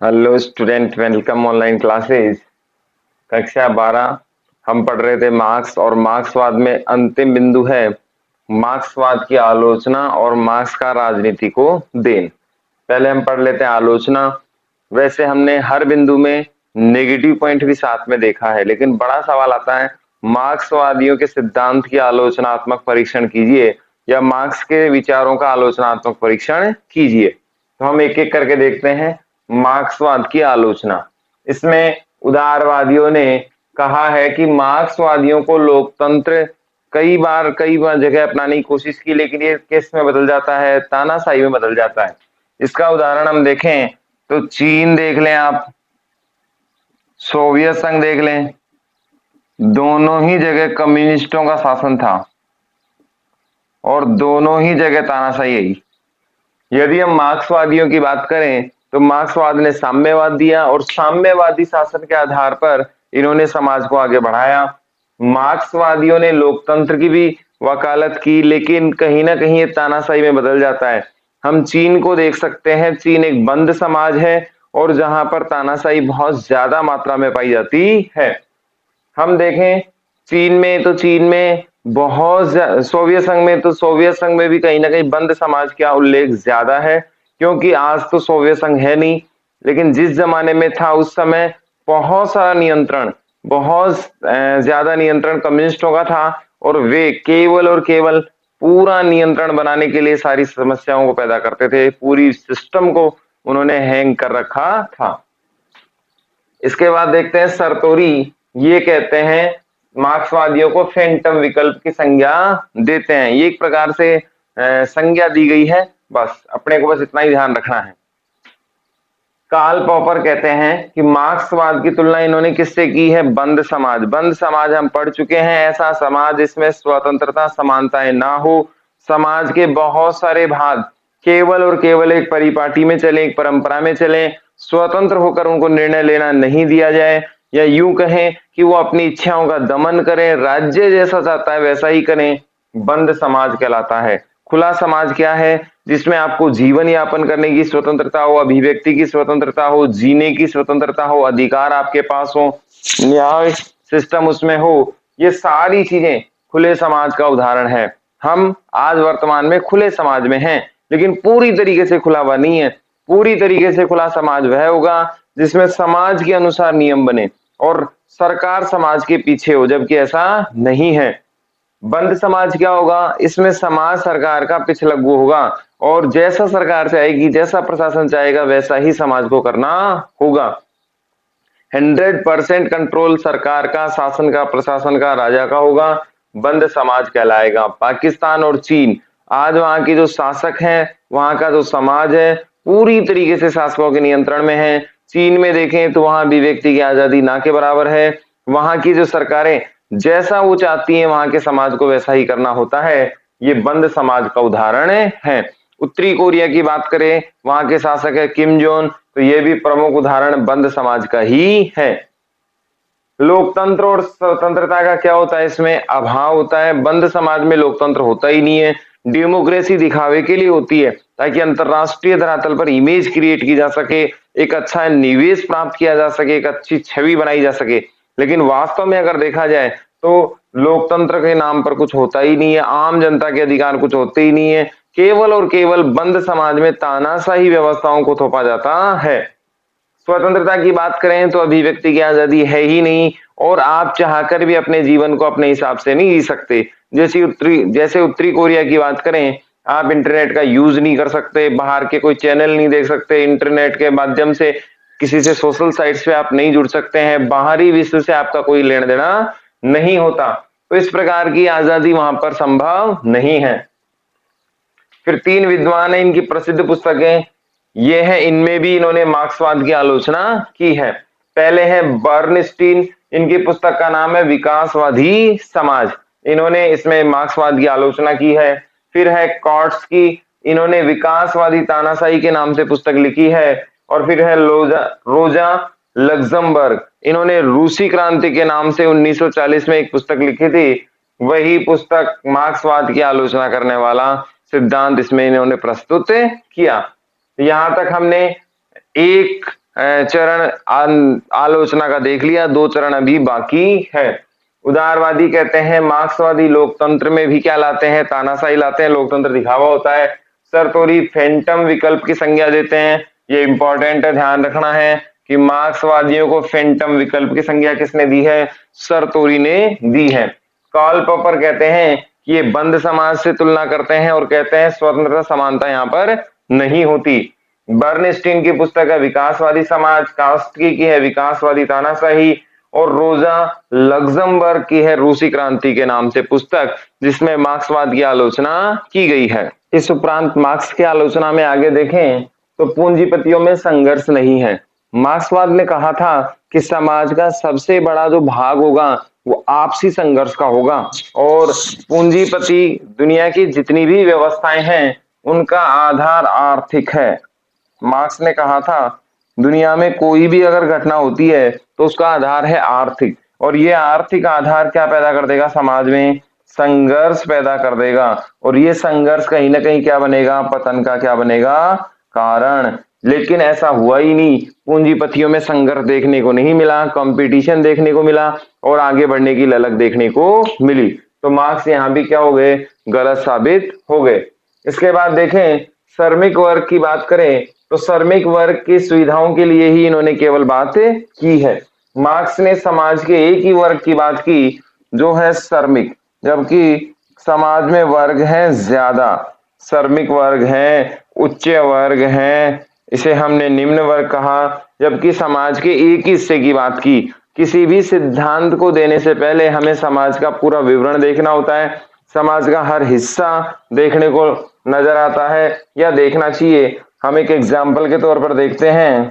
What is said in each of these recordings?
Hello student, welcome online classes. कक्षा 12 हम पढ़ रहे थे मार्क्स, और मार्क्सवाद में अंतिम बिंदु है मार्क्सवाद की आलोचना और मार्क्स का राजनीति को देन। पहले हम पढ़ लेते हैं आलोचना। वैसे हमने हर बिंदु में नेगेटिव पॉइंट भी साथ में देखा है, लेकिन बड़ा सवाल आता है मार्क्सवादियों के सिद्धांत की आलोचनात्मक परीक्षण कीजिए या मार्क्स के विचारों का आलोचनात्मक परीक्षण कीजिए। तो हम एक एक करके देखते हैं मार्क्सवाद की आलोचना। इसमें उदारवादियों ने कहा है कि मार्क्सवादियों को लोकतंत्र कई बार जगह अपनाने की कोशिश की, लेकिन ये किस में बदल जाता है? तानाशाही में बदल जाता है। इसका उदाहरण हम देखें तो चीन देख लें आप, सोवियत संघ देख लें, दोनों ही जगह कम्युनिस्टों का शासन था और दोनों ही जगह तानाशाही आई। यदि हम मार्क्सवादियों की बात करें तो मार्क्सवाद ने साम्यवाद दिया और साम्यवादी शासन के आधार पर इन्होंने समाज को आगे बढ़ाया। मार्क्सवादियों ने लोकतंत्र की भी वकालत की, लेकिन कहीं ना कहीं ये तानाशाही में बदल जाता है। हम चीन को देख सकते हैं, चीन एक बंद समाज है और जहां पर तानाशाही बहुत ज्यादा मात्रा में पाई जाती है। हम देखें चीन में सोवियत संघ में, तो सोवियत संघ में भी कहीं ना कहीं बंद समाज का उल्लेख ज्यादा है, क्योंकि आज तो सोवियत संघ है नहीं, लेकिन जिस जमाने में था उस समय बहुत सारा नियंत्रण, बहुत ज्यादा नियंत्रण कम्युनिस्टों का था और वे केवल और केवल पूरा नियंत्रण बनाने के लिए सारी समस्याओं को पैदा करते थे। पूरी सिस्टम को उन्होंने हैंग कर रखा था। इसके बाद देखते हैं सरतोरी। ये कहते हैं मार्क्सवादियों को फैंटम विकल्प की संज्ञा देते हैं। ये एक प्रकार से संज्ञा दी गई है, बस अपने को बस इतना ही ध्यान रखना है। कार्ल पॉपर कहते हैं कि मार्क्सवाद की तुलना इन्होंने किससे की है? बंद समाज। बंद समाज हम पढ़ चुके हैं, ऐसा समाज जिसमें स्वतंत्रता समानताएं ना हो, समाज के बहुत सारे भाग केवल और केवल एक परिपाटी में चले, एक परंपरा में चले, स्वतंत्र होकर उनको निर्णय लेना नहीं दिया जाए, या यूं कहें कि वो अपनी इच्छाओं का दमन करें, राज्य जैसा चाहता है वैसा ही करें। बंद समाज कहलाता है। खुला समाज क्या है? जिसमें आपको जीवन यापन करने की स्वतंत्रता हो, अभिव्यक्ति की स्वतंत्रता हो, जीने की स्वतंत्रता हो, अधिकार आपके पास हो, न्याय सिस्टम उसमें हो। ये सारी चीजें खुले समाज का उदाहरण है। हम आज वर्तमान में खुले समाज में हैं, लेकिन पूरी तरीके से खुला हुआ नहीं है। पूरी तरीके से खुला समाज वह होगा जिसमें समाज के अनुसार नियम बने और सरकार समाज के पीछे हो, जबकि ऐसा नहीं है। बंद समाज क्या होगा? इसमें समाज सरकार का पिछलग्गू होगा और जैसा सरकार चाहेगी, जैसा प्रशासन चाहेगा, वैसा ही समाज को करना होगा। 100% कंट्रोल सरकार का, शासन का, प्रशासन का, राजा का होगा। बंद समाज कहलाएगा। पाकिस्तान और चीन, आज वहां की जो शासक हैं, वहां का जो समाज है, पूरी तरीके से शासकों के नियंत्रण में है। चीन में देखें तो वहां भी व्यक्ति की आजादी ना के बराबर है। वहां की जो सरकारें जैसा वो चाहती हैं, वहां के समाज को वैसा ही करना होता है। ये बंद समाज का उदाहरण है। उत्तरी कोरिया की बात करें, वहां के शासक है किम जोन, तो ये भी प्रमुख उदाहरण बंद समाज का ही है। लोकतंत्र और स्वतंत्रता का क्या होता है? इसमें अभाव होता है। बंद समाज में लोकतंत्र होता ही नहीं है। डेमोक्रेसी दिखावे के लिए होती है, ताकि अंतरराष्ट्रीय धरातल पर इमेज क्रिएट की जा सके, एक अच्छा निवेश प्राप्त किया जा सके, एक अच्छी छवि बनाई जा सके। लेकिन वास्तव में अगर देखा जाए तो लोकतंत्र के नाम पर कुछ होता ही नहीं है, आम जनता के अधिकार कुछ होते ही नहीं है। केवल और केवल बंद समाज में तानाशाही व्यवस्थाओं को थोपा जाता है। स्वतंत्रता की बात करें तो अभिव्यक्ति की आजादी है ही नहीं, और आप चाहकर भी अपने जीवन को अपने हिसाब से नहीं जी सकते। जैसे उत्तरी कोरिया की बात करें, आप इंटरनेट का यूज नहीं कर सकते, बाहर के कोई चैनल नहीं देख सकते, इंटरनेट के माध्यम से किसी से सोशल साइट्स पे आप नहीं जुड़ सकते हैं, बाहरी विश्व से आपका कोई लेना देना नहीं होता। तो इस प्रकार की आजादी वहां पर संभव नहीं है। फिर तीन विद्वान है, इनकी प्रसिद्ध पुस्तकें ये है, इनमें भी इन्होंने मार्क्सवाद की आलोचना की है। पहले है बर्नस्टीन, इनकी पुस्तक का नाम है विकासवादी समाज, इन्होंने इसमें मार्क्सवाद की आलोचना की है। फिर है कॉट्स्की, इन्होंने विकासवादी तानाशाही के नाम से पुस्तक लिखी है। और फिर है रोजा लग्जमबर्ग, इन्होंने रूसी क्रांति के नाम से 1940 में एक पुस्तक लिखी थी। वही पुस्तक मार्क्सवाद की आलोचना करने वाला सिद्धांत इसमें इन्होंने प्रस्तुत किया। यहां तक हमने एक चरण आलोचना का देख लिया, 2 चरण अभी बाकी है। उदारवादी कहते हैं मार्क्सवादी लोकतंत्र में भी क्या लाते हैं, तानाशाही लाते हैं, लोकतंत्र दिखावा होता है। सरतोरी फेंटम विकल्प की संज्ञा देते हैं, ये इंपॉर्टेंट है, ध्यान रखना है कि मार्क्सवादियों को फेंटम विकल्प की संज्ञा किसने दी है, सरतोरी ने दी है। कार्ल पॉपर कहते हैं कि ये बंद समाज से तुलना करते हैं और कहते हैं स्वतंत्रता समानता यहाँ पर नहीं होती। बर्नस्टीन की पुस्तक है विकासवादी समाज, कास्की की है विकासवादी तानाशाही, और रोजा लग्जमबर्ग की है रूसी क्रांति के नाम से पुस्तक, जिसमें मार्क्सवाद की आलोचना की गई है। इस उपरांत मार्क्स की आलोचना में आगे देखें तो पूंजीपतियों में संघर्ष नहीं है। मार्क्सवाद ने कहा था कि समाज का सबसे बड़ा जो भाग होगा वो आपसी संघर्ष का होगा, और पूंजीपति दुनिया की जितनी भी व्यवस्थाएं हैं उनका आधार आर्थिक है। मार्क्स ने कहा था दुनिया में कोई भी अगर घटना होती है तो उसका आधार है आर्थिक, और ये आर्थिक आधार क्या पैदा कर देगा, समाज में संघर्ष पैदा कर देगा, और ये संघर्ष कहीं ना कहीं क्या बनेगा, पतन का क्या बनेगा, कारण। लेकिन ऐसा हुआ ही नहीं, पूंजीपतियों में संघर्ष देखने को नहीं मिला, कंपटीशन देखने को मिला और आगे बढ़ने की ललक देखने को मिली। तो मार्क्स यहाँ भी क्या हो गए, गलत साबित हो गए। इसके बाद देखें श्रमिक वर्ग की बात करें तो श्रमिक वर्ग की सुविधाओं के लिए ही इन्होंने केवल बात की है। मार्क्स ने समाज के एक ही वर्ग की बात की जो है श्रमिक, जबकि समाज में वर्ग है ज्यादा, श्रमिक वर्ग है, उच्च वर्ग है, इसे हमने निम्न वर्ग कहा, जबकि समाज के एक ही हिस्से की बात की। किसी भी सिद्धांत को देने से पहले हमें समाज का पूरा विवरण देखना होता है, समाज का हर हिस्सा देखने को नजर आता है या देखना चाहिए। हम एक एग्जाम्पल के तौर पर देखते हैं,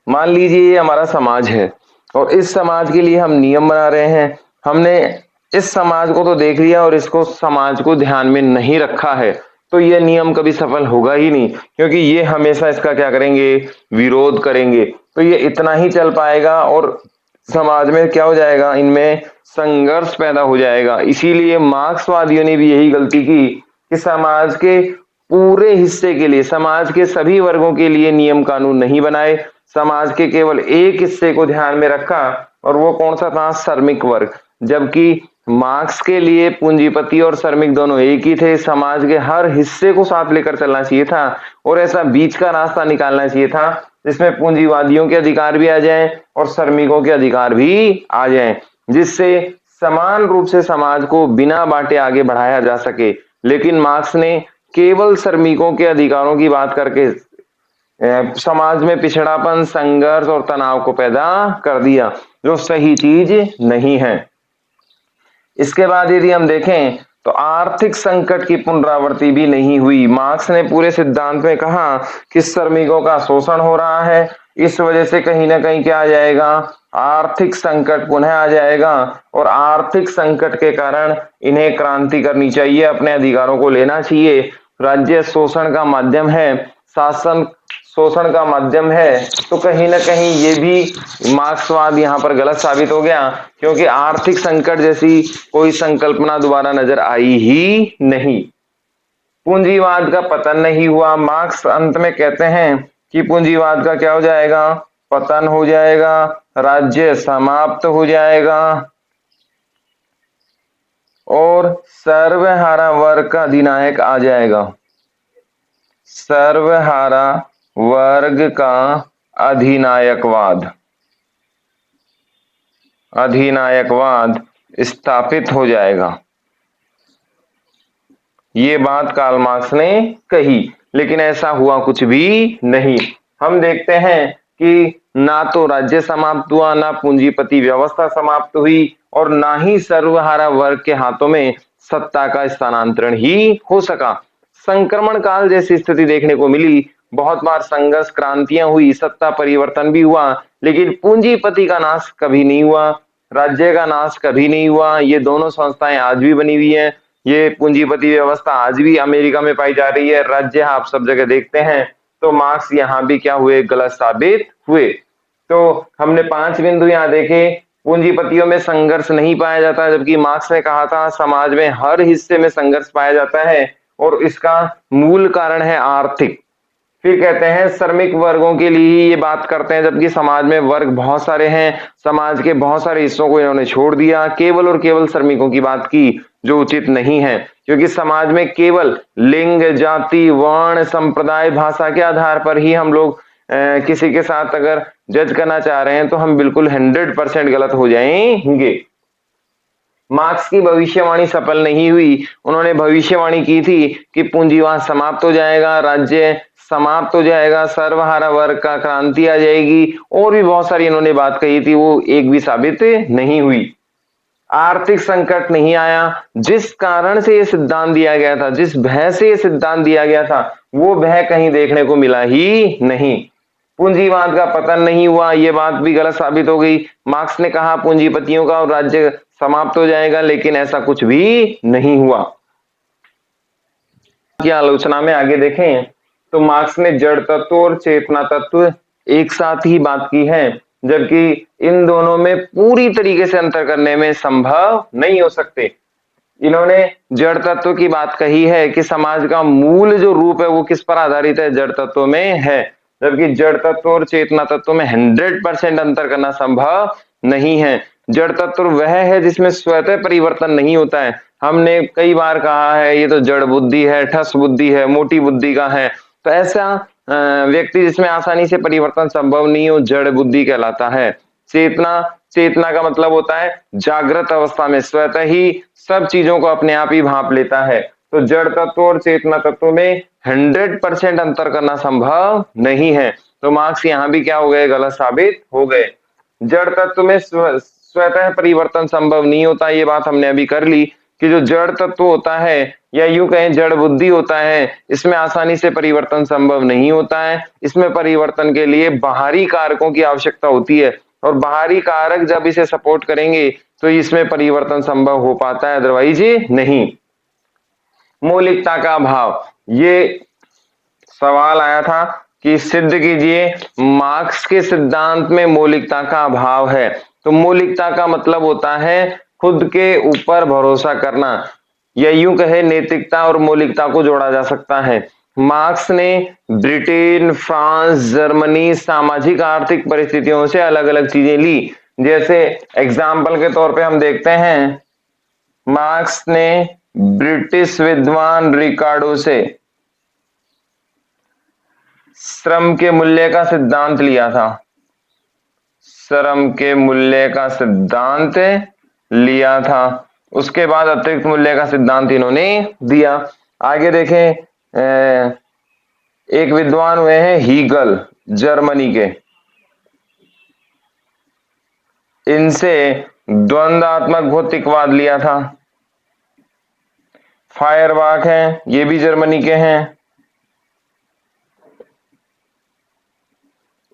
मान लीजिए ये हमारा समाज है और इस समाज के लिए हम नियम बना रहे हैं। हमने इस समाज को तो देख लिया और इसको समाज को ध्यान में नहीं रखा है, तो ये नियम कभी सफल होगा ही नहीं, क्योंकि ये हमेशा इसका क्या करेंगे, विरोध करेंगे। तो ये इतना ही चल पाएगा और समाज में क्या हो जाएगा, इनमें संघर्ष पैदा हो जाएगा। इसीलिए मार्क्सवादियों ने भी यही गलती की कि समाज के पूरे हिस्से के लिए, समाज के सभी वर्गों के लिए नियम कानून नहीं बनाए, समाज के केवल एक हिस्से को ध्यान में रखा, और वो कौन सा था, श्रमिक वर्ग। जबकि मार्क्स के लिए पूंजीपति और श्रमिक दोनों एक ही थे, समाज के हर हिस्से को साथ लेकर चलना चाहिए था और ऐसा बीच का रास्ता निकालना चाहिए था जिसमें पूंजीवादियों के अधिकार भी आ जाएं और श्रमिकों के अधिकार भी आ जाएं, जिससे समान रूप से समाज को बिना बांटे आगे बढ़ाया जा सके। लेकिन मार्क्स ने केवल श्रमिकों के अधिकारों की बात करके समाज में पिछड़ापन, संघर्ष और तनाव को पैदा कर दिया, जो सही चीज नहीं है। इसके बाद यदि हम देखें तो आर्थिक संकट की पुनरावृत्ति भी नहीं हुई। मार्क्स ने पूरे सिद्धांत में कहा कि श्रमिकों का शोषण हो रहा है, इस वजह से कहीं ना कहीं क्या आ जाएगा, आर्थिक संकट पुनः आ जाएगा, और आर्थिक संकट के कारण इन्हें क्रांति करनी चाहिए, अपने अधिकारों को लेना चाहिए। राज्य शोषण का माध्यम है, शासन शोषण का माध्यम है, तो कहीं ना कहीं ये भी मार्क्सवाद यहाँ पर गलत साबित हो गया, क्योंकि आर्थिक संकट जैसी कोई संकल्पना दोबारा नजर आई ही नहीं। पूंजीवाद का पतन नहीं हुआ। मार्क्स अंत में कहते हैं कि पूंजीवाद का क्या हो जाएगा, पतन हो जाएगा, राज्य समाप्त हो जाएगा और सर्वहारा वर्ग का अधिनायक आ जाएगा। सर्वहारा वर्ग का अधिनायकवाद स्थापित हो जाएगा। ये बात कार्ल मार्क्स ने कही, लेकिन ऐसा हुआ कुछ भी नहीं। हम देखते हैं कि ना तो राज्य समाप्त हुआ, ना पूंजीपति व्यवस्था समाप्त हुई, और ना ही सर्वहारा वर्ग के हाथों में सत्ता का स्थानांतरण ही हो सका। संक्रमण काल जैसी स्थिति देखने को मिली, बहुत बार संघर्ष, क्रांतियां हुई, सत्ता परिवर्तन भी हुआ, लेकिन पूंजीपति का नाश कभी नहीं हुआ, राज्य का नाश कभी नहीं हुआ। ये दोनों संस्थाएं आज भी बनी हुई हैं। ये पूंजीपति व्यवस्था आज भी अमेरिका में पाई जा रही है, राज्य आप सब जगह देखते हैं। तो मार्क्स यहाँ भी क्या हुए, गलत साबित हुए। तो हमने 5 बिंदु यहाँ देखे। पूंजीपतियों में संघर्ष नहीं पाया जाता, जबकि मार्क्स ने कहा था समाज में हर हिस्से में संघर्ष पाया जाता है, और इसका मूल कारण है आर्थिक। फिर कहते हैं श्रमिक वर्गों के लिए ही ये बात करते हैं, जबकि समाज में वर्ग बहुत सारे हैं, समाज के बहुत सारे हिस्सों को इन्होंने छोड़ दिया, केवल और केवल श्रमिकों की बात की, जो उचित नहीं है, क्योंकि समाज में केवल लिंग, जाति, वर्ण, संप्रदाय, भाषा के आधार पर ही हम लोग किसी के साथ अगर जज करना चाह रहे हैं तो हम बिल्कुल 100% गलत हो जाएंगे। मार्क्स की भविष्यवाणी सफल नहीं हुई। उन्होंने भविष्यवाणी की थी कि पूंजीवाद समाप्त हो जाएगा, राज्य समाप्त हो जाएगा, सर्वहारा वर्ग का क्रांति आ जाएगी, और भी बहुत सारी इन्होंने बात कही थी, वो एक भी साबित नहीं हुई। आर्थिक संकट नहीं आया, जिस कारण से ये सिद्धांत दिया गया था, जिस भय से ये सिद्धांत दिया गया था, वो भय कहीं देखने को मिला ही नहीं। पूंजीवाद का पतन नहीं हुआ, ये बात भी गलत साबित हो गई। मार्क्स ने कहा पूंजीपतियों का और राज्य समाप्त हो जाएगा, लेकिन ऐसा कुछ भी नहीं हुआ। की आलोचना में आगे देखें तो मार्क्स ने जड़ तत्व और चेतना तत्व एक साथ ही बात की है, जबकि इन दोनों में पूरी तरीके से अंतर करने में संभव नहीं हो सकते। इन्होंने जड़ तत्व की बात कही है कि समाज का मूल जो रूप है वो किस पर आधारित है, जड़ तत्व में है, जबकि जड़ तत्व और चेतना तत्व में 100% अंतर करना संभव नहीं है। जड़ तत्व वह है जिसमें स्वतः परिवर्तन नहीं होता है। हमने कई बार कहा है ये तो जड़ बुद्धि है, ठस बुद्धि है, मोटी बुद्धि का है, तो ऐसा व्यक्ति जिसमें आसानी से परिवर्तन संभव नहीं हो, जड़ बुद्धि कहलाता है। चेतना, चेतना का मतलब होता है जागृत अवस्था में स्वतः ही सब चीजों को अपने आप ही भांप लेता है। तो जड़ तत्व और चेतना तत्व में 100% अंतर करना संभव नहीं है। तो मार्क्स यहां भी क्या हो गए, गलत साबित हो गए। जड़ तत्व में स्वतः परिवर्तन संभव नहीं होता, ये बात हमने अभी कर ली कि जो जड़ तत्व होता है या यूं कहें जड़ बुद्धि होता है, इसमें आसानी से परिवर्तन संभव नहीं होता है। इसमें परिवर्तन के लिए बाहरी कारकों की आवश्यकता होती है, और बाहरी कारक जब इसे सपोर्ट करेंगे तो इसमें परिवर्तन संभव हो पाता है, अदरवाइज नहीं। मौलिकता का अभाव, ये सवाल आया था कि सिद्ध कीजिए मार्क्स के सिद्धांत में मौलिकता का अभाव है। तो मौलिकता का मतलब होता है खुद के ऊपर भरोसा करना, या यूं कहे नैतिकता और मौलिकता को जोड़ा जा सकता है। मार्क्स ने ब्रिटेन, फ्रांस, जर्मनी सामाजिक आर्थिक परिस्थितियों से अलग अलग चीजें ली। जैसे एग्जाम्पल के तौर पे हम देखते हैं, मार्क्स ने ब्रिटिश विद्वान रिकार्डो से श्रम के मूल्य का सिद्धांत लिया था, श्रम के मूल्य का सिद्धांत लिया था। उसके बाद अतिरिक्त मूल्य का सिद्धांत इन्होंने दिया। आगे देखें, एक विद्वान हुए हैं हीगल, जर्मनी के, इनसे द्वंद्वात्मक भौतिकवाद लिया था। फायरबाख हैं, ये भी जर्मनी के हैं,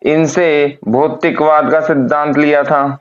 इनसे भौतिकवाद का सिद्धांत लिया था।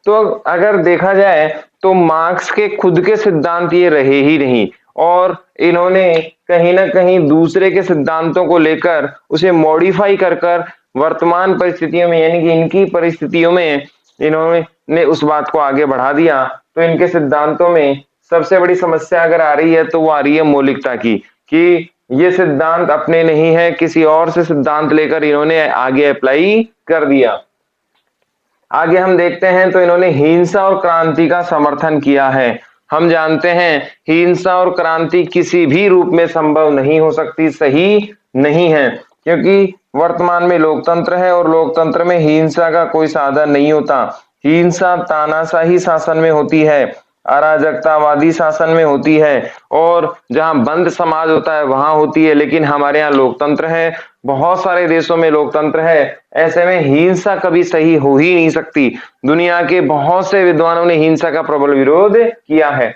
तो अगर देखा जाए तो मार्क्स के खुद के सिद्धांत ये रहे ही नहीं, और इन्होंने कहीं ना कहीं दूसरे के सिद्धांतों को लेकर उसे मॉडिफाई कर वर्तमान परिस्थितियों में, यानी कि इनकी परिस्थितियों में इन्होंने उस बात को आगे बढ़ा दिया। तो इनके सिद्धांतों में सबसे बड़ी समस्या अगर आ रही है तो वो आ रही है मौलिकता की, कि ये सिद्धांत अपने नहीं है, किसी और से सिद्धांत लेकर इन्होंने आगे अप्लाई कर दिया। आगे हम देखते हैं तो इन्होंने हिंसा और क्रांति का समर्थन किया है। हम जानते हैं हिंसा और क्रांति किसी भी रूप में संभव नहीं हो सकती, सही नहीं है, क्योंकि वर्तमान में लोकतंत्र है और लोकतंत्र में हिंसा का कोई साधन नहीं होता। हिंसा तानाशाही शासन में होती है, अराजकतावादी शासन में होती है, और जहां बंद समाज होता है वहां होती है। लेकिन हमारे यहाँ लोकतंत्र है, बहुत सारे देशों में लोकतंत्र है, ऐसे में हिंसा कभी सही हो ही नहीं सकती। दुनिया के बहुत से विद्वानों ने हिंसा का प्रबल विरोध किया है।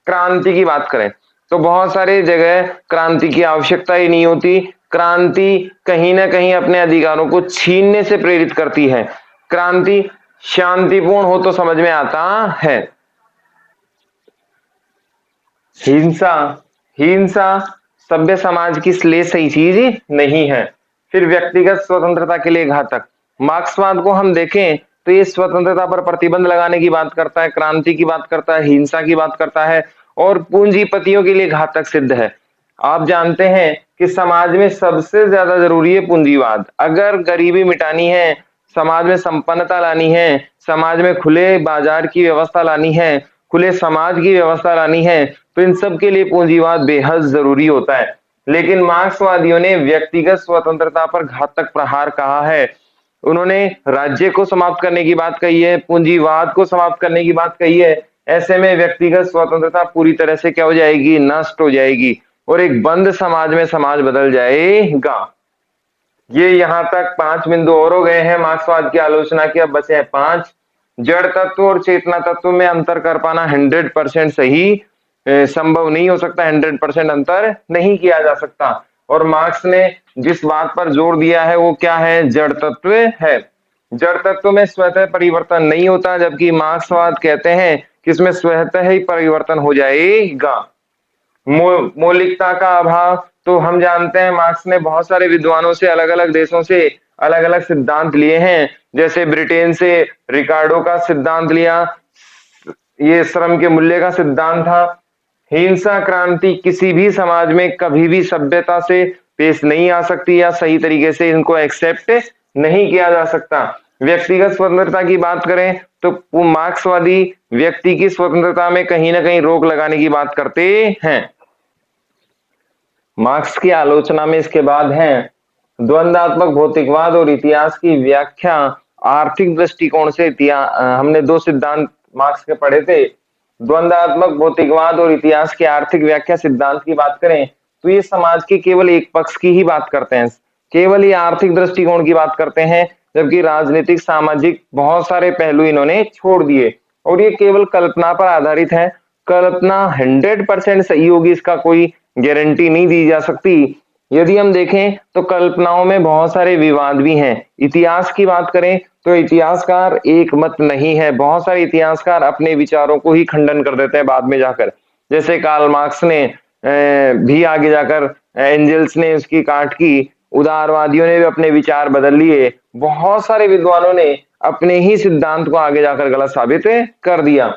क्रांति की बात करें तो बहुत सारे जगह क्रांति की आवश्यकता ही नहीं होती। क्रांति कहीं ना कहीं अपने अधिकारों को छीनने से प्रेरित करती है। क्रांति शांतिपूर्ण हो तो समझ में आता है। हिंसा, हिंसा सभ्य समाज की लिए सही चीज नहीं है। फिर व्यक्तिगत स्वतंत्रता के लिए घातक, मार्क्सवाद को हम देखें तो ये स्वतंत्रता पर प्रतिबंध लगाने की बात करता है, क्रांति की बात करता है, हिंसा की बात करता है, और पूंजीपतियों के लिए घातक सिद्ध है। आप जानते हैं कि समाज में सबसे ज्यादा जरूरी है पूंजीवाद। अगर गरीबी मिटानी है, समाज में संपन्नता लानी है, समाज में खुले बाजार की व्यवस्था लानी है, खुले समाज की व्यवस्था लानी है, तो इन सब के लिए पूंजीवाद बेहद जरूरी होता है। लेकिन मार्क्सवादियों ने व्यक्तिगत स्वतंत्रता पर घातक प्रहार कहा है। उन्होंने राज्य को समाप्त करने की बात कही है, पूंजीवाद को समाप्त करने की बात कही है। ऐसे में व्यक्तिगत स्वतंत्रता पूरी तरह से क्या हो जाएगी, नष्ट हो जाएगी, और एक बंद समाज में समाज बदल जाएगा। ये यहाँ तक 5 बिंदु और हो गए हैं मार्क्सवाद की आलोचना की, अब बचे हैं 5। जड़ तत्व और चेतना तत्व में अंतर कर पाना 100% सही संभव नहीं हो सकता, 100% अंतर नहीं किया जा सकता। और मार्क्स ने जिस बात पर जोर दिया है वो क्या है, जड़ तत्व है। जड़ तत्व में स्वतः परिवर्तन नहीं होता, जबकि मार्क्सवाद कहते हैं कि इसमें स्वतः ही परिवर्तन हो जाएगा। मौलिकता का अभाव, तो हम जानते हैं मार्क्स ने बहुत सारे विद्वानों से, अलग अलग देशों से अलग अलग सिद्धांत लिए हैं। जैसे ब्रिटेन से रिकार्डो का सिद्धांत लिया, ये श्रम के मूल्य का सिद्धांत था। हिंसा क्रांति किसी भी समाज में कभी भी सभ्यता से पेश नहीं आ सकती, या सही तरीके से इनको एक्सेप्ट नहीं किया जा सकता। व्यक्तिगत स्वतंत्रता की बात करें तो मार्क्सवादी व्यक्ति की स्वतंत्रता में कहीं ना कहीं रोक लगाने की बात करते हैं। मार्क्स की आलोचना में इसके बाद है द्वंद्वात्मक भौतिकवाद और इतिहास की व्याख्या आर्थिक दृष्टिकोण से। हमने 2 सिद्धांत मार्क्स के पढ़े थे। द्वंद्वात्मक भौतिकवाद और इतिहास की आर्थिक व्याख्या सिद्धांत की बात करें तो ये समाज के केवल एक पक्ष की ही बात करते हैं, केवल ये आर्थिक दृष्टिकोण की बात करते हैं, जबकि राजनीतिक सामाजिक बहुत सारे पहलू इन्होंने छोड़ दिए, और ये केवल कल्पना पर आधारित है। कल्पना 100% सही होगी इसका कोई गारंटी नहीं दी जा सकती। यदि हम देखें तो कल्पनाओं में बहुत सारे विवाद भी हैं। इतिहास की बात करें तो इतिहासकार एक मत नहीं है, बहुत सारे इतिहासकार अपने विचारों को ही खंडन कर देते हैं बाद में जाकर। जैसे कार्ल मार्क्स ने भी आगे जाकर, एंजल्स ने उसकी काट की, उदारवादियों ने भी अपने विचार बदल लिए, बहुत सारे विद्वानों ने अपने ही सिद्धांत को आगे जाकर गलत साबित कर दिया।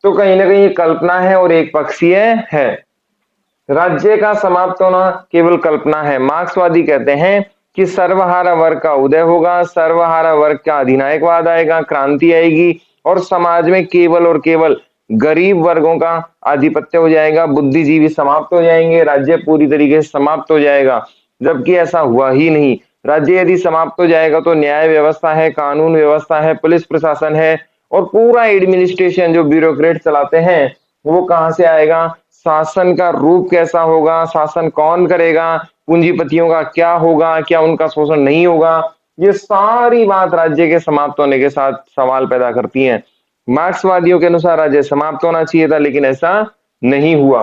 तो कहीं ना कहीं कल्पना है और एक पक्षीय है। राज्य का समाप्त होना केवल कल्पना है। मार्क्सवादी कहते हैं कि सर्वहारा वर्ग का उदय होगा, सर्वहारा वर्ग का अधिनायकवाद आएगा, क्रांति आएगी, और समाज में केवल और केवल गरीब वर्गों का आधिपत्य हो जाएगा, बुद्धिजीवी समाप्त हो जाएंगे, राज्य पूरी तरीके से समाप्त हो जाएगा। जबकि ऐसा हुआ ही नहीं। राज्य यदि समाप्त हो जाएगा तो न्याय व्यवस्था है, कानून व्यवस्था है, पुलिस प्रशासन है, और पूरा एडमिनिस्ट्रेशन जो ब्यूरोक्रेट चलाते हैं वो कहां से आएगा, शासन का रूप कैसा होगा, शासन कौन करेगा, पूंजीपतियों का क्या होगा, क्या उनका शोषण नहीं होगा, ये सारी बात राज्य के समाप्त होने के साथ सवाल पैदा करती हैं। मार्क्सवादियों के अनुसार राज्य समाप्त होना चाहिए था, लेकिन ऐसा नहीं हुआ।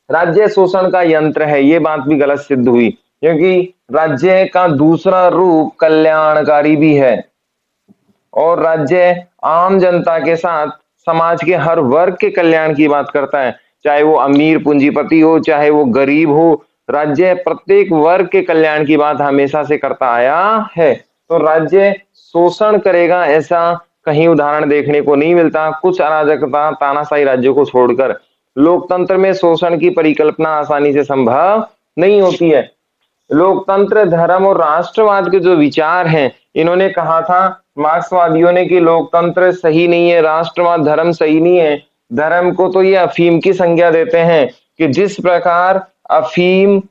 राज्य शोषण का यंत्र है, ये बात भी गलत सिद्ध हुई, क्योंकि राज्य का दूसरा रूप कल्याणकारी भी है, और राज्य आम जनता के साथ समाज के हर वर्ग के कल्याण की बात करता है, चाहे वो अमीर पूंजीपति हो, चाहे वो गरीब हो। राज्य प्रत्येक वर्ग के कल्याण की बात हमेशा से करता आया है। तो राज्य शोषण करेगा ऐसा कहीं उदाहरण देखने को नहीं मिलता, कुछ अराजकता तानाशाही राज्यों को छोड़कर। लोकतंत्र में शोषण की परिकल्पना आसानी से संभव नहीं होती है। लोकतंत्र, धर्म और राष्ट्रवाद के जो विचार हैं, इन्होंने कहा था मार्क्सवादियों ने कि लोकतंत्र सही नहीं है, राष्ट्रवाद धर्म सही नहीं है। धर्म को तो ये अफीम की संज्ञा देते हैं कि जिस प्रकार अफीम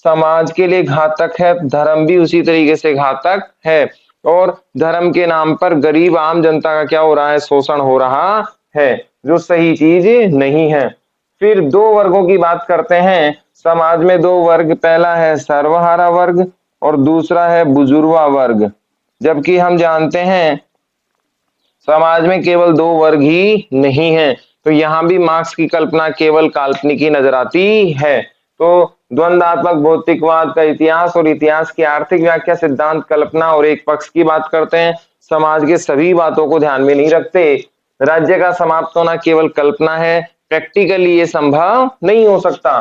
समाज के लिए घातक है, धर्म भी उसी तरीके से घातक है, और धर्म के नाम पर गरीब आम जनता का क्या हो रहा है, शोषण हो रहा है, जो सही चीज नहीं है। फिर 2 वर्गों की बात करते हैं समाज में। 2 वर्ग, पहला है सर्वहारा वर्ग और दूसरा है बुजुर्गा वर्ग। जबकि हम जानते हैं समाज में केवल 2 वर्ग ही नहीं है, तो यहां भी मार्क्स की कल्पना केवल काल्पनिक ही नजर आती है। तो द्वंद्वात्मक भौतिकवाद का इतिहास और इतिहास की आर्थिक व्याख्या सिद्धांत कल्पना और एक पक्ष की बात करते हैं, समाज के सभी बातों को ध्यान में नहीं रखते। राज्य का समाप्त होना केवल कल्पना है, प्रैक्टिकली ये संभव नहीं हो सकता।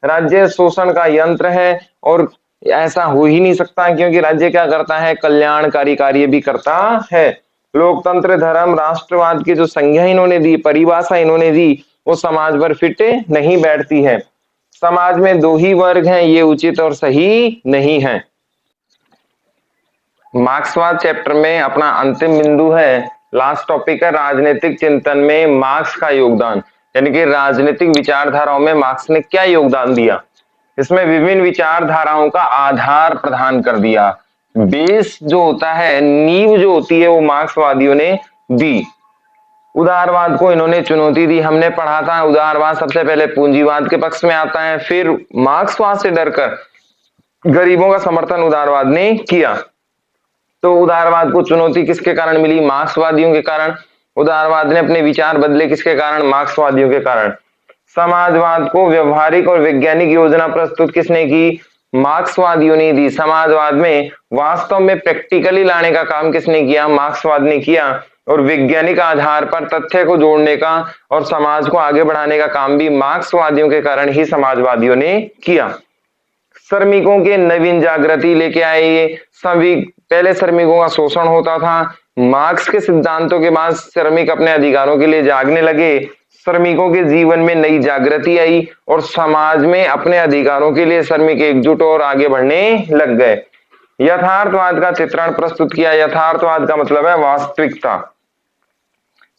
राज्य शोषण का यंत्र है और ऐसा हो ही नहीं सकता, क्योंकि राज्य क्या करता है, कल्याणकारी कार्य भी करता है। लोकतंत्र, धर्म, राष्ट्रवाद की जो संज्ञा इन्होंने दी, परिभाषा इन्होंने दी, वो समाज पर फिट नहीं बैठती है। समाज में दो ही वर्ग हैं, ये उचित और सही नहीं है। मार्क्सवाद चैप्टर में अपना अंतिम बिंदु है, लास्ट टॉपिक है राजनीतिक चिंतन में मार्क्स का योगदान, यानी कि राजनीतिक विचारधाराओं में मार्क्स ने क्या योगदान दिया। इसमें विभिन्न विचारधाराओं का आधार प्रदान कर दिया। बेस जो होता है, नींव जो होती है, वो मार्क्सवादियों ने दी। उदारवाद को इन्होंने चुनौती दी, हमने पढ़ा था उदारवाद सबसे पहले पूंजीवाद के पक्ष में आता है, फिर मार्क्सवाद से डरकर गरीबों का समर्थन उदारवाद ने किया। तो उदारवाद को चुनौती किसके कारण मिली? मार्क्सवादियों के कारण। उदारवाद ने अपने विचार बदले किसके कारण? मार्क्सवादियों के कारण। समाजवाद को व्यवहारिक और वैज्ञानिक योजना प्रस्तुत किसने की? मार्क्सवादियों ने दी। समाजवाद में वास्तव में प्रैक्टिकली लाने का काम किसने किया? मार्क्सवाद ने किया। और वैज्ञानिक आधार पर तथ्य को जोड़ने का और समाज को आगे बढ़ाने का काम भी मार्क्सवादियों के कारण ही समाजवादियों ने किया। श्रमिकों के नवीन जागृति लेके आए ये सभी। पहले श्रमिकों का शोषण होता था, मार्क्स के सिद्धांतों के बाद श्रमिक अपने अधिकारों के लिए जागने लगे, श्रमिकों के जीवन में नई जागृति आई और समाज में अपने अधिकारों के लिए श्रमिक एकजुट और आगे बढ़ने लग गए। यथार्थवाद का चित्रण प्रस्तुत किया। यथार्थवाद का मतलब है वास्तविकता।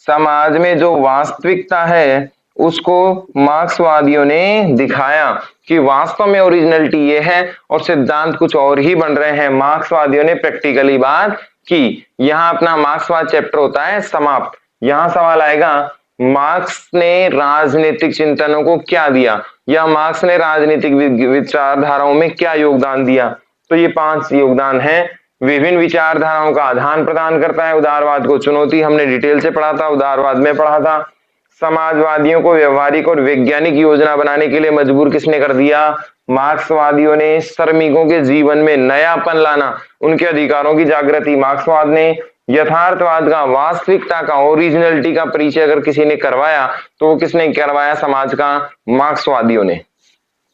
समाज में जो वास्तविकता है उसको मार्क्सवादियों ने दिखाया कि वास्तव में ओरिजिनलिटी ये है और सिद्धांत कुछ और ही बन रहे हैं। मार्क्सवादियों ने प्रैक्टिकली बात की। यहां अपना मार्क्सवाद चैप्टर होता है समाप्त। यहां सवाल आएगा, मार्क्स ने राजनीतिक चिंतनों को क्या दिया, या मार्क्स ने राजनीतिक विचारधाराओं में क्या योगदान दिया? तो ये 5 योगदान है। विभिन्न विचारधाराओं का आदान प्रदान करता है। उदारवाद को चुनौती हमने डिटेल से पढ़ा था, उदारवाद में पढ़ा था। समाजवादियों को व्यवहारिक और वैज्ञानिक योजना बनाने के लिए मजबूर किसने कर दिया? मार्क्सवादियों ने। श्रमिकों के जीवन में नयापन लाना, उनके अधिकारों की जागृति, मार्क्सवाद ने। यथार्थवाद का, वास्तविकता का, ओरिजिनलिटी का परिचय अगर किसी ने करवाया तो वो किसने करवाया? समाज का, मार्क्सवादियों ने।